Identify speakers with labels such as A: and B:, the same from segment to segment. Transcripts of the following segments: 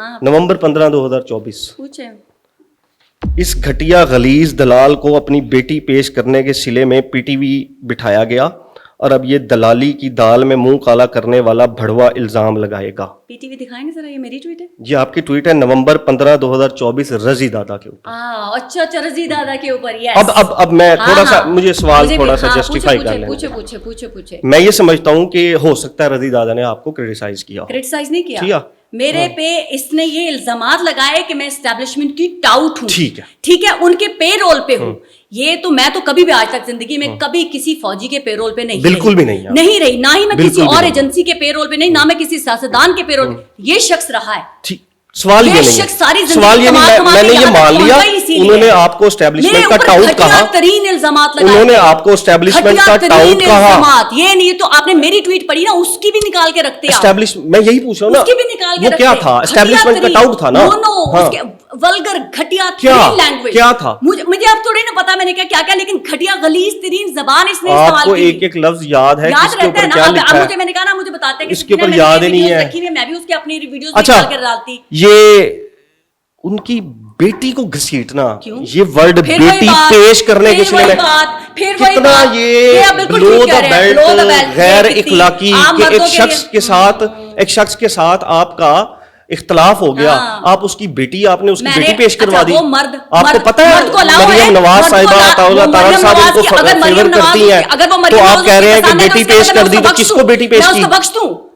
A: हाँ।
B: नवंबर 15 2024।
A: पूछे।
B: इस घटिया गलीज दलाल को अपनी बेटी पेश करने के सिले में पीटीवी बिठाया गया और अब ये दलाली की दाल में मुंह काला करने वाला भड़वा इल्जाम लगाएगा।
A: पीटीवी दिखाएंगे जरा, ये मेरी ट्वीट है।
B: ये आपकी ट्वीट है नवंबर 15 2024 रजी दादा के ऊपर।
A: अच्छा अच्छा, रजी दादा के ऊपर। यस।
B: अब मैं थोड़ा सा मुझे सवाल थोड़ा सा जस्टिफाई कर लें।
A: पूछे।
B: मैं ये समझता हूं कि हो सकता है रजी दादा ने आपको क्रिटिसाइज किया।
A: क्रिटिसाइज नहीं किया मेरे पे। इसने ये इल्जामात लगाए कि मैं एस्टेब्लिशमेंट की टाउट हूँ। ठीक है, उनके पे रोल पे हूँ। ये तो मैं तो कभी भी आज तक जिंदगी में कभी किसी फौजी के पे रोल पे नहीं,
B: बिल्कुल भी नहीं
A: रही, ना ही मैं किसी और एजेंसी के पे रोल पे नहीं, ना मैं किसी सियासतदान के पे रोल पे। ये शख्स रहा है।
B: सवाल ये नहीं, सवाल ये नहीं, मैंने ये मान लिया उन्होंने आपको एस्टेब्लिशमेंट का टाउट कहा,
A: तरीन इल्जामात लगाए,
B: उन्होंने आपको एस्टेब्लिशमेंट का टाउट कहा।
A: ये नहीं तो आपने मेरी ट्वीट पढ़ी ना, उसकी भी निकाल के रखते
B: एस्टेब्लिश, मैं यही पूछ रहा हूं ना,
A: उसकी भी निकाल के
B: वो क्या था? एस्टेब्लिशमेंट का टाउट था ना।
A: उसके वल्गर घटिया लैंग्वेज
B: क्या था?
A: मुझे अब थोड़ी ना पता मैंने क्या क्या, लेकिन घटिया गलीज तरीन जबान इसने इस्तेमाल की।
B: एक एक लफ्ज याद है,
A: याद रहता है ना। अब मुझे मैंने कहा ना, मुझे बताते हैं
B: इसके ऊपर याद ही नहीं है।
A: मैं भी उसके अपनी वीडियोस
B: अच्छा,
A: निकाल कर डालती।
B: ये उनकी बेटी को घसीटना, ये वर्ड बेटी पेश करने के सिलसिले में कितना ये लो द बेल्ट गैर इखलाकी कि एक शख्स के साथ आपका इख्तलाफ हो गया, आप उसकी बेटी, आपने उसकी बेटी पेश करवा दी। आपको पता है मरियम नवाज साहिबा तारड़ साहब उनको फेवर करती हैं, तो आप कह रहे हैं कि बेटी पेश कर दी, तो किसको बेटी पेश की?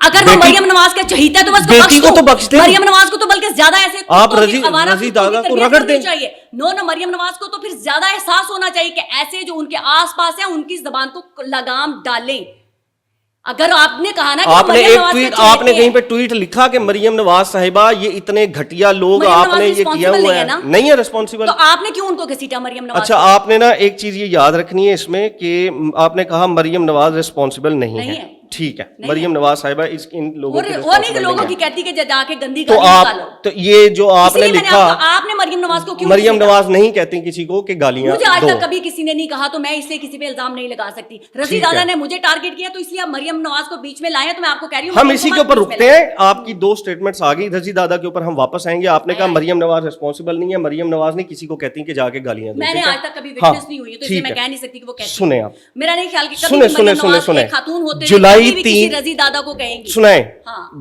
A: अगर वो मरियम नवाज का चहीता है तो बस
B: बेटी को तो बख्श दे।
A: मरियम नवाज को तो बल्कि ज्यादा ऐसे
B: आप रजी दादा को रगड़ दें
A: चाहिए। नो मरियम नवाज को तो फिर ज्यादा एहसास होना चाहिए कि ऐसे जो उनके आसपास है उनकी जबान को लगाम डालें। अगर आपने कहा ना कि
B: आपने कहीं पे ट्वीट लिखा कि मरियम नवाज साहिबा ये इतने घटिया लोग, आपने ये किया हुआ है, नहीं है रिस्पॉन्सिबल,
A: तो आपने क्यों उनको घसीटा मरियम नवाज?
B: अच्छा, आपने ना एक चीज ये याद रखनी है इसमें कि आपने कहा मरियम नवाज रिस्पॉन्सिबल नहीं है। ठीक है, मरियम नवाज साहिबा इन लोगों
A: की कहती कि जाके गंदी
B: तो आप तो ये जो आपने लिखा,
A: आपने मरियम नवाज को क्यों?
B: मरियम नवाज नहीं कहती किसी को कि गालियां
A: मुझे आज तक कभी किसी ने नहीं कहा, तो मैं इसलिए किसी पे इल्जाम नहीं लगा सकती। रजी दादा ने मुझे टारगेट किया, तो इसलिए मरियम नवाज को बीच में लाए, तो मैं आपको कह रही हूँ
B: हम इसी के ऊपर रुकते हैं। आपकी दो स्टेटमेंट्स आ गई, रजी दादा के ऊपर हम वापस आएंगे। आपने कहा मरियम नवाज रिस्पॉन्सिबल नहीं है, मरियम नवाज नहीं किसी को कहती कि जाके गालियां दो।
A: मैंने आज तक कभी विटनेस नहीं हुई, तो इसलिए मैं कह नहीं सकती कि वो कहती।
B: सुने आप,
A: मेरा नहीं ख्याल कि कभी सुने खातून होते
B: जुलाई 3
A: रजी दादा को कहेंगी।
B: सुनाए,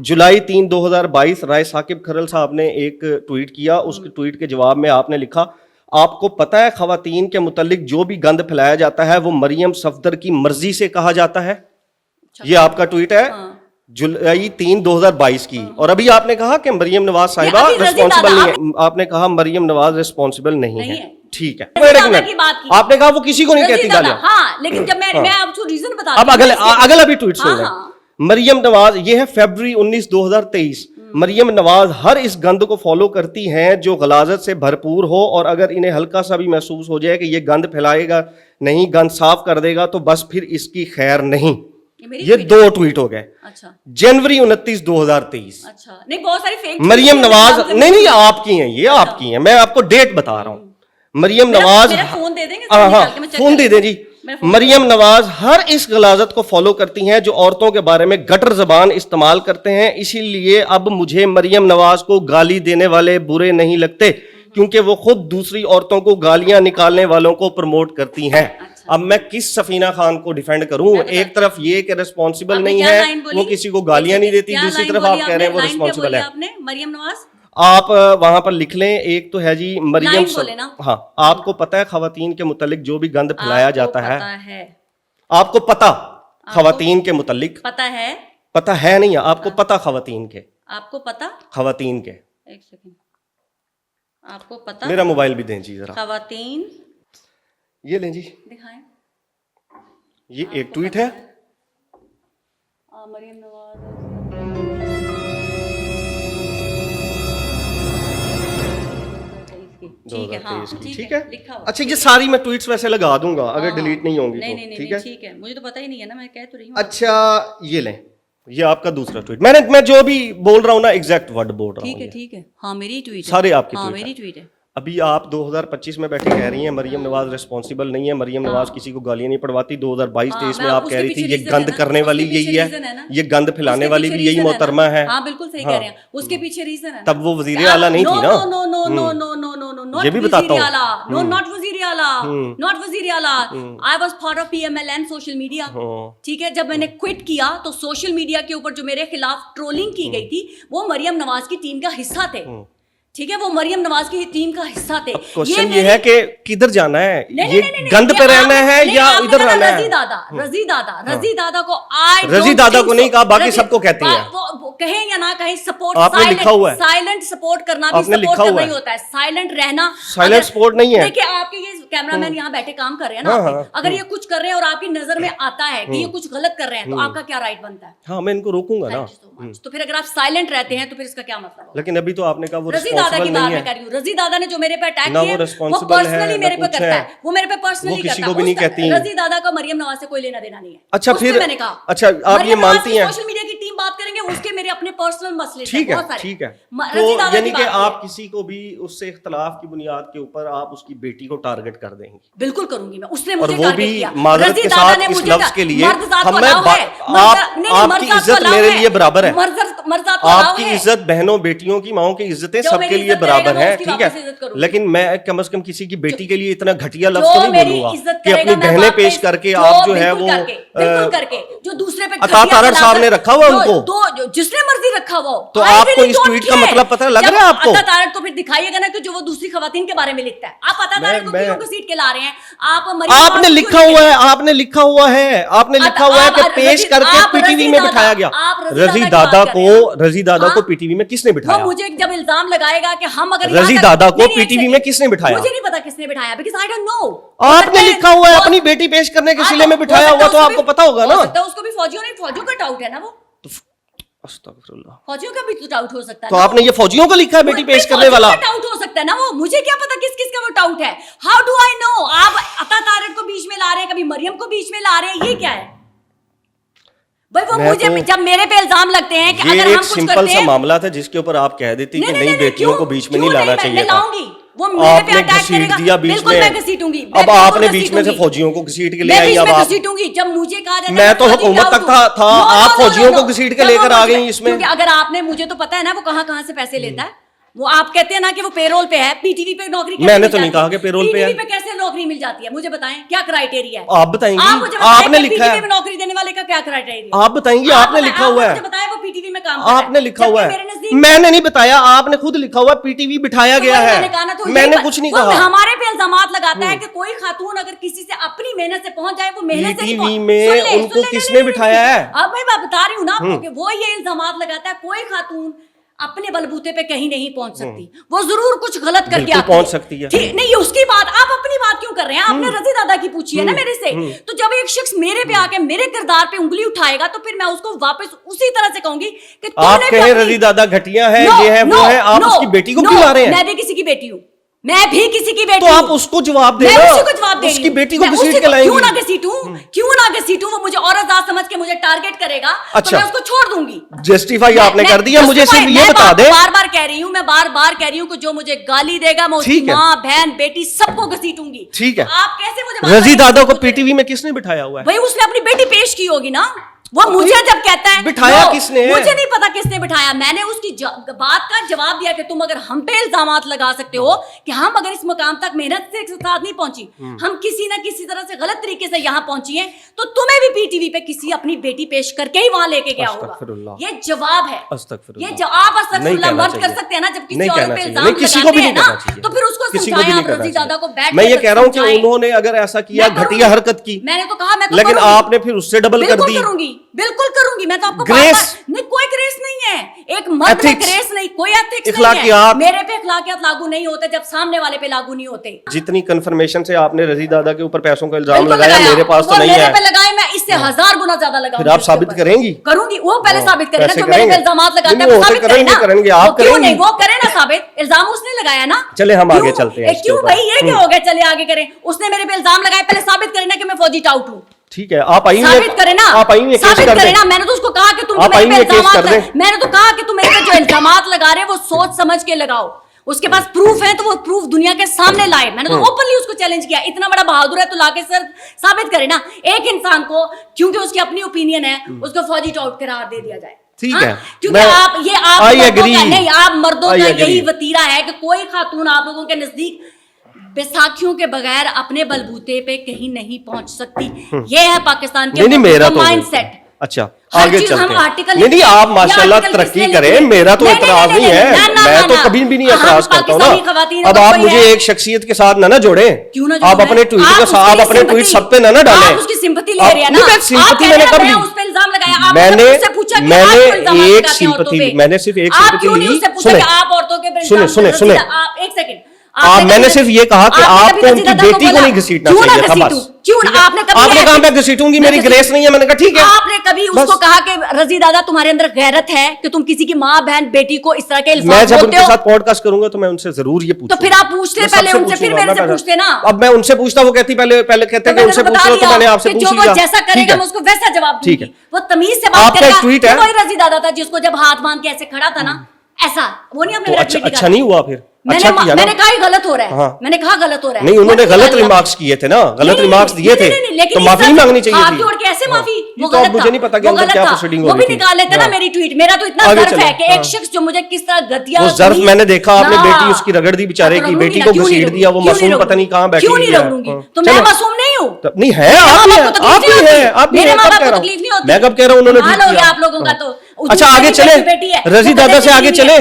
B: जुलाई 3 2022 राय साकिब खरल साहब ने एक ट्वीट किया। उस ट्वीट के जवाब में आपने लिखा, आपको पता है खवातीन के मुतालिक जो भी गंद फैलाया जाता है वो मरियम सफदर की मर्जी से कहा जाता है। ये आपका ट्वीट है जुलाई 3 2022 की। और अभी आपने कहा कि मरियम नवाज साहिबा रिस्पॉन्सिबल नहीं है। आपने कहा मरियम नवाज रिस्पॉन्सिबल नहीं है। ठीक है, आपने कहा वो किसी को नहीं कहती गालियां।
A: लेकिन जब मैं आपको रीजन बता,
B: अब अगला भी ट्वीट सुन लें। मरियम नवाज, ये है फरवरी 19 2023। मरियम नवाज हर इस गंद को फॉलो करती हैं जो गलाजत से भरपूर हो, और अगर इन्हें हल्का सा भी महसूस हो जाए कि ये गंद फैलाएगा नहीं, गंद साफ कर देगा, तो बस फिर इसकी खैर नहीं। ये दो ट्वीट हो गए।
A: अच्छा।
B: जनवरी 29 2023।
A: अच्छा, नहीं बहुत सारी फेक
B: मरियम नवाज, नहीं आपकी हैं, ये आपकी हैं, मैं आपको डेट बता रहा हूं। मरियम नवाज,
A: फोन दे देंगे?
B: हाँ फोन दे दें जी। मरियम नवाज हर इस गलाजत को फॉलो करती हैं जो औरतों के बारे में गटर जबान इस्तेमाल करते हैं, इसीलिए अब मुझे मरियम नवाज को गाली देने वाले बुरे नहीं लगते, क्योंकि वो खुद दूसरी औरतों को गालियां निकालने वालों को प्रमोट करती हैं। अच्छा। अब मैं किस सफीना खान को डिफेंड करूं? एक तरफ ये कि रिस्पॉन्सिबल नहीं है, वो किसी को गालियां नहीं देती, दूसरी तरफ आप कह रहे हैं वो रिस्पॉन्सिबल है।
A: मरियम नवाज
B: आप वहां पर लिख लें, एक तो है जी मरियम, हाँ, आपको पता है खवातीन के मुतालिक जो भी गंद फैलाया जाता है, आपको पता खवातीन के मुतालिक पता है नहीं, आपको पता खवातीन के, आपको पता खवातीन के, एक सेकंड, आपको पता, मेरा मोबाइल भी दें जी जरा, खवातीन, ये लें जी, दिखाएं, ये एक ट्वीट है मरियम नवाज। ठीक है, हाँ, ठीक है। अच्छा, ये सारी मैं ट्वीट्स वैसे लगा दूंगा अगर डिलीट नहीं होंगी तो। ठीक है,
A: ठीक है, मुझे तो पता ही नहीं है ना, मैं कह तो रही हूँ।
B: अच्छा, ये लें, ये आपका दूसरा ट्वीट। मैं जो भी बोल रहा हूँ ना एग्जैक्ट वर्ड बोल रहा हूँ।
A: ठीक है, हाँ, मेरी ट्वीट है,
B: सारे आपकी
A: मेरी ट्वीट है।
B: अभी आप 2025 में बैठे कह रही हैं मरियम नवाज रिस्पॉन्सिबल नहीं है, मरियम नवाज किसी को गालियां नहीं पड़वाती। 2022-23 में आप कह रही थी ये गंद करने वाली यही है, ये गंद फैलाने वाली भी यही मोहतरमा है।
A: हाँ बिल्कुल सही कह रहे हैं, उसके पीछे रीजन है।
B: तब वो वजीर आला नहीं थी ना।
A: No no no no no no no no
B: ये भी बताता हूँ।
A: नो नॉट वजीर आला, नॉट वजीर आला। I was part of PMLN social media. ठीक है, जब मैंने क्विट किया तो सोशल मीडिया के ऊपर जो मेरे खिलाफ ट्रोलिंग की गई थी वो मरियम नवाज की टीम का हिस्सा थे। ठीक है, वो मरियम नवाज की टीम का हिस्सा थे।
B: क्वेश्चन ये है कि किधर जाना है, ये गंद पे रहना है या इधर रहना है?
A: रजी दादा को आई
B: रजी दादा को नहीं कहा, बाकी सबको कहती हैं।
A: वो कहें या ना कहें, सपोर्ट
B: आपने लिखा हुआ है,
A: साइलेंट सपोर्ट करना भी सपोर्ट करना ही होता है, साइलेंट रहना
B: साइलेंट सपोर्ट नहीं है।
A: देखिए आपके ये कैमरामैन यहाँ बैठे काम कर रहे हैं ना, अगर ये कुछ कर रहे हैं और आपकी नजर में आता है कि ये कुछ गलत कर रहे हैं तो आपका क्या राइट बनता है?
B: हाँ, मैं इनको रोकूंगा ना।
A: तो फिर अगर आप साइलेंट रहते हैं तो फिर इसका क्या मतलब?
B: लेकिन अभी तो आपने कहा वो
A: रजी दादा की बात मैं कर रही हूँ। रजी दादा ने जो मेरे पे अटैक किया वो पर्सनली मेरे पे करता है, वो मेरे पे पर्सनली
B: किसी को भी नहीं कहती।
A: रजी दादा का मरियम नवाज से कोई लेना देना नहीं है।
B: अच्छा, फिर
A: मैंने कहा,
B: अच्छा आप ये मानती हैं
A: सोशल मीडिया की टीम बात करेंगे, उसके मेरे अपने पर्सनल मसले हैं बहुत सारे।
B: ठीक है, तो यानी कि आप किसी को भी उससे इख्तलाफ की बुनियाद के ऊपर आप उसकी बेटी को टारगेट कर देंगे?
A: बिल्कुल करूंगी मैं, उसने मुझे
B: वो भी माजरत के साथ इस लफ्ज के लिए आपकी इज्जत मेरे लिए बराबर है, आपकी इज्जत बहनों बेटियों की माओ की इज्जतें सबके लिए बराबर है। ठीक है, लेकिन मैं कम से कम किसी की बेटी के लिए इतना घटिया लफ्ज तो नहीं बोलूंगा कि अपनी बहनें पेश करके आप जो है वो
A: जो दूसरे पे
B: अता तारड़ साहब ने रखा हुआ उनको,
A: तो जिसने मर्जी रखा हुआ,
B: तो आपको इस ट्वीट का मतलब पता लग रहा है आपको?
A: अता तारड़ तो फिर दिखाइएगा ना कि जो वो दूसरी खवातीन के बारे में लिखता है। आप अता तारड़ को क्यों घसीट के ला रहे हैं?
B: आपने लिखा हुआ है, आपने लिखा हुआ है, आपने लिखा हुआ है कि पेश करके पीटीवी में बिठाया गया। रजी दादा को पीटीवी में किसने बिठाया?
A: मुझे जब इल्जाम लगाएगा कि हम अगर
B: रजी दादा को पीटीवी में किसने बिठाया?
A: मुझे नहीं पता किसने बिठाया, बिकॉज़ आई डोंट नो।
B: आपने लिखा हुआ है अपनी बेटी पेश करने के सिले में बिठाया हुआ, तो आपको पता होगा ना।
A: उसको भी फौजियों का डाउट है ना, वो
B: अस्तगफिरुल्लाह,
A: फौजियों का भी तो डाउट हो सकता है।
B: तो आपने ये फौजियों का लिखा है बेटी पेश करने वाला?
A: डाउट हो सकता है ना, वो मुझे क्या पता किस किस का वो डाउट है। How do I know? आप अता तारड़ को बीच में ला रहे हैं, कभी मरियम को बीच में ला रहे हैं, ये क्या है भाई? वो मुझे जब मेरे पे इल्जाम लगते हैं कि अगर हम कुछ करते हैं,
B: सिंपल सा मामला था जिसके ऊपर आप कह देती कि नहीं बेटियों को बीच में नहीं लाना चाहिए था।
A: वो मेरे पे अटैक करेगा,
B: दिया बीच
A: बिल्कुल
B: में।
A: मैं घसीटूंगी।
B: अब आपने बीच में से फौजियों को घसीट के ले आई। अब आप
A: घसीटूंगी जब मुझे कहा जाता है
B: मैं तो हुकूमत तक था, आप फौजियों को घसीट के लेकर आ गई इसमें।
A: क्योंकि अगर आपने, मुझे तो पता है ना वो कहां से पैसे लेता है। वो आप कहते हैं ना कि वो पेरोल पे है, पीटीवी पे नौकरी कैसे
B: मैंने तो नहीं कहा कि पेरोल पे है।
A: पीटीवी पे कैसे नौकरी मिल जाती है? मुझे बताएं क्या क्राइटेरिया है?
B: आप बताएंगी,
A: आपने लिखा है। नौकरी देने वाले का क्या क्राइटेरिया?
B: आप बताएंगी, आपने लिखा हुआ है।
A: मुझे बताएं वो पीटीवी में काम
B: आपने लिखा हुआ है, मैंने नहीं बताया, आपने खुद लिखा हुआ पीटीवी बिठाया गया है, मैंने कुछ नहीं कहा।
A: हमारे पे इल्जामात लगाता है कि कोई खातून अगर किसी से अपनी मेहनत से पहुंच जाए, वो मेहनत से
B: पीटीवी में उनको किसने बिठाया है?
A: अब मैं बता रही हूँ ना आपको कि वो ये इल्जामात लगाता है कोई खातून अपने बलबूते पे कहीं नहीं पहुंच सकती, वो जरूर कुछ गलत करके आती
B: पहुंच सकती है।
A: ठीक नहीं, उसकी बात आप अपनी बात क्यों कर रहे हैं? आपने रजी दादा की पूछी है ना मेरे से, तो जब एक शख्स मेरे पे आके मेरे किरदार पे उंगली उठाएगा तो फिर मैं उसको वापस उसी तरह से कहूंगी कि
B: आप कहें रजी दादा घटिया है, ये है वो है, आप उसकी बेटी को क्यों ला रहे हैं?
A: मैं भी किसी की बेटी हूँ, मैं भी किसी की बेटी।
B: तो आप उसको जवाब देना,
A: मैं उसी को जवाब दे रही हूं।
B: उसकी बेटी को घसीट के लाएंगी।
A: क्यों ना घसीटूं? क्यों ना घसीटूं? वो मुझे औरत जात समझ के मुझे टारगेट करेगा, तो मैं उसको छोड़ दूंगी।
B: जस्टिफाई आपने कर दिया, मुझे सिर्फ ये बता दे।
A: बार बार कह रही हूँ, मैं बार बार कह रही हूँ कि जो मुझे गाली देगा मैं उसकी माँ बहन बेटी सबको घसीटूंगी।
B: ठीक है,
A: आप कैसे मुझे?
B: रजी दादा को पीटीवी में किसने बिठाया हुआ है?
A: भाई उसने अपनी बेटी पेश की होगी ना, वो मुझे जब कहता है
B: बिठाया किसने?
A: मुझे नहीं पता किसने बिठाया। मैंने उसकी बात का जवाब दिया कि तुम अगर हम पे इल्जामात लगा सकते हो कि हम अगर इस मुकाम तक मेहनत से साथ नहीं पहुंची, हम किसी ना किसी तरह से गलत तरीके से यहाँ पहुंची हैं, तो तुम्हें भी पीटीवी पे किसी अपनी बेटी पेश करके ही वहां लेके गया होगा। ये जवाब है, ये जवाब अस्तगफिरुल्लाह मर्द कर सकते हैं ना, जब किसी औरत पे इल्जाम लगाते हैं ना, तो फिर उसको समझाएं आप रजी दादा को बैठ।
B: मैं ये कह रहा हूँ कि उन्होंने अगर ऐसा किया, घटिया हरकत की,
A: मैंने तो कहा, मैं
B: लेकिन आपने फिर उससे डबल कर दी।
A: बिल्कुल करूंगी मैं, तो आपको
B: ग्रेस
A: नहीं, कोई ग्रेस नहीं है, एक मर्द में ग्रेस नहीं, कोई एथिक्स नहीं है। मेरे पे इखलाकियात लागू नहीं होते जब सामने वाले पे लागू नहीं होते।
B: जितनी कंफर्मेशन से आपने रजी दादा के ऊपर पैसों का इल्जाम लगाया, मेरे पास तो नहीं है।
A: मेरे पे लगाए, मैं इससे 1000 गुना ज्यादा लगाऊंगी।
B: फिर आप साबित करेंगी?
A: करूंगी, वो पहले साबित करें ना, जो मेरे पे इल्जामात लगाते हैं वो साबित करें ना।
B: करेंगे आप, करेंगे
A: वो करें ना साबित, इल्जाम उसने लगाया ना।
B: चले हम आगे चलते हैं।
A: क्यों भाई, ये क्या हो गया? चले आगे करें, उसने मेरे पे इल्जाम लगाया, पहले साबित करें ना कि मैं फौजी टाउट हूँ।
B: ठीक है, आप आइए,
A: साबित करें ना,
B: आप आइए,
A: साबित करें ना। मैंने तो उसको कहा कि तुम मेरे पे इल्जामात, मैंने तो कहा कि तुम मेरे पे जो इल्जामात लगा रहे हो वो सोच समझ के लगाओ। उसके पास प्रूफ है तो वो प्रूफ दुनिया के सामने लाए। मैंने तो ओपनली उसको चैलेंज किया, इतना बड़ा बहादुर है तो लाके सर साबित करे ना। एक इंसान को क्योंकि उसकी अपनी ओपिनियन है उसको फौजी टाउट करार दे दिया जाए,
B: ठीक है,
A: क्योंकि आप मर्दों का नहीं, आप मर्दों का यही वतीरा है कि कोई खातून आप लोगों के नजदीक बैसाखियों के बगैर अपने बलबूते पे कहीं नहीं पहुंच सकती। ये है पाकिस्तान के माइंडसेट।
B: अच्छा, आगे चलते हैं। नहीं, आप माशाल्लाह तरक्की करें, मेरा तो एतराज नहीं है, मैं तो कभी भी नहीं एतराज करता हूँ ना। अब आप मुझे एक शख्सियत के साथ ना जोड़े, आप अपने ट्वीट के साथ, आप अपने ट्वीट सब पे ना डालें।
A: उसकी सिंपैथी ले रहे हैं ना,
B: सिंपैथी मैंने कब ली?
A: उस पे इल्जाम लगाया,
B: मैंने
A: एक
B: सिंपैथी ली, मैंने सिर्फ एक सिंपैथी ली।
A: आप औरतों के
B: सुने,
A: एक सेकंड,
B: मैंने सिर्फ ये कहा कि आपको उनकी बेटी को नहीं घसीटना चाहिए था, बस।
A: क्यों आपने
B: कहा मैं घसीटूंगी, मेरी ग्रेस नहीं है, मैंने कहा ठीक है।
A: आपने कभी उसको कहा कि रजी दादा तुम्हारे अंदर गैरत है कि तुम किसी की माँ बहन बेटी को इस तरह के इल्जाम
B: मैं जब
A: बोलते
B: उनके
A: हो?
B: साथ पॉडकास्ट करूंगा तो मैं उनसे जरूर ये पूछूंगा।
A: तो फिर आप पूछते पहले उनसे, फिर मेरे से पूछते ना।
B: अब मैं उनसे पूछता, वो कहती पहले कहते हैं उनसे पूछ लो, तो मैंने आपसे पूछ लिया।
A: जैसा करेगा मैं उसको वैसा जवाब
B: ठीक है,
A: वो तमीज से बात
B: करेगा। आपका ट्वीट है,
A: वही रजी दादा था जिसको जब हाथ बांध के ऐसे खड़ा था ना, ऐसा वो नहीं हमने
B: अच्छा नहीं हुआ फिर? अच्छा किया ना?
A: मैंने कहा गलत हो रहा है, मैंने कहा गलत हो रहा है।
B: नहीं, उन्होंने गलत रिमार्क्स किए थे ना, गलत रिमार्क्स दिए थे, तो माफी नहीं मांगनी चाहिए थी।
A: जोड़ के ऐसे माफी, वो
B: तो अब मुझे नहीं पता कि अंदर क्या प्रोसीडिंग हो रही थी।
A: वो भी निकाल लेते ना मेरी ट्वीट। मेरा तो इतना ज़र्फ है कि एक शख्स जो मुझे किस तरह घटिया,
B: वो ज़र्फ मैंने देखा, आपने बेटी उसकी रगड़ दी, बेचारे की बेटी को घसीट दिया, वो मासूम पता नहीं कहाँ बैठी
A: क्यों नहीं रगड़ूंगी? तो मैं मासूम नहीं हूँ?
B: नहीं है, आप ही है, आप
A: मेरे माँ बाप को तकलीफ नहीं होती।
B: मैं कब कह रहा हूँ उन्होंने ठीक किया
A: आप लोगों का तो।
B: अच्छा, आगे चले, रजी दादा से आगे चले।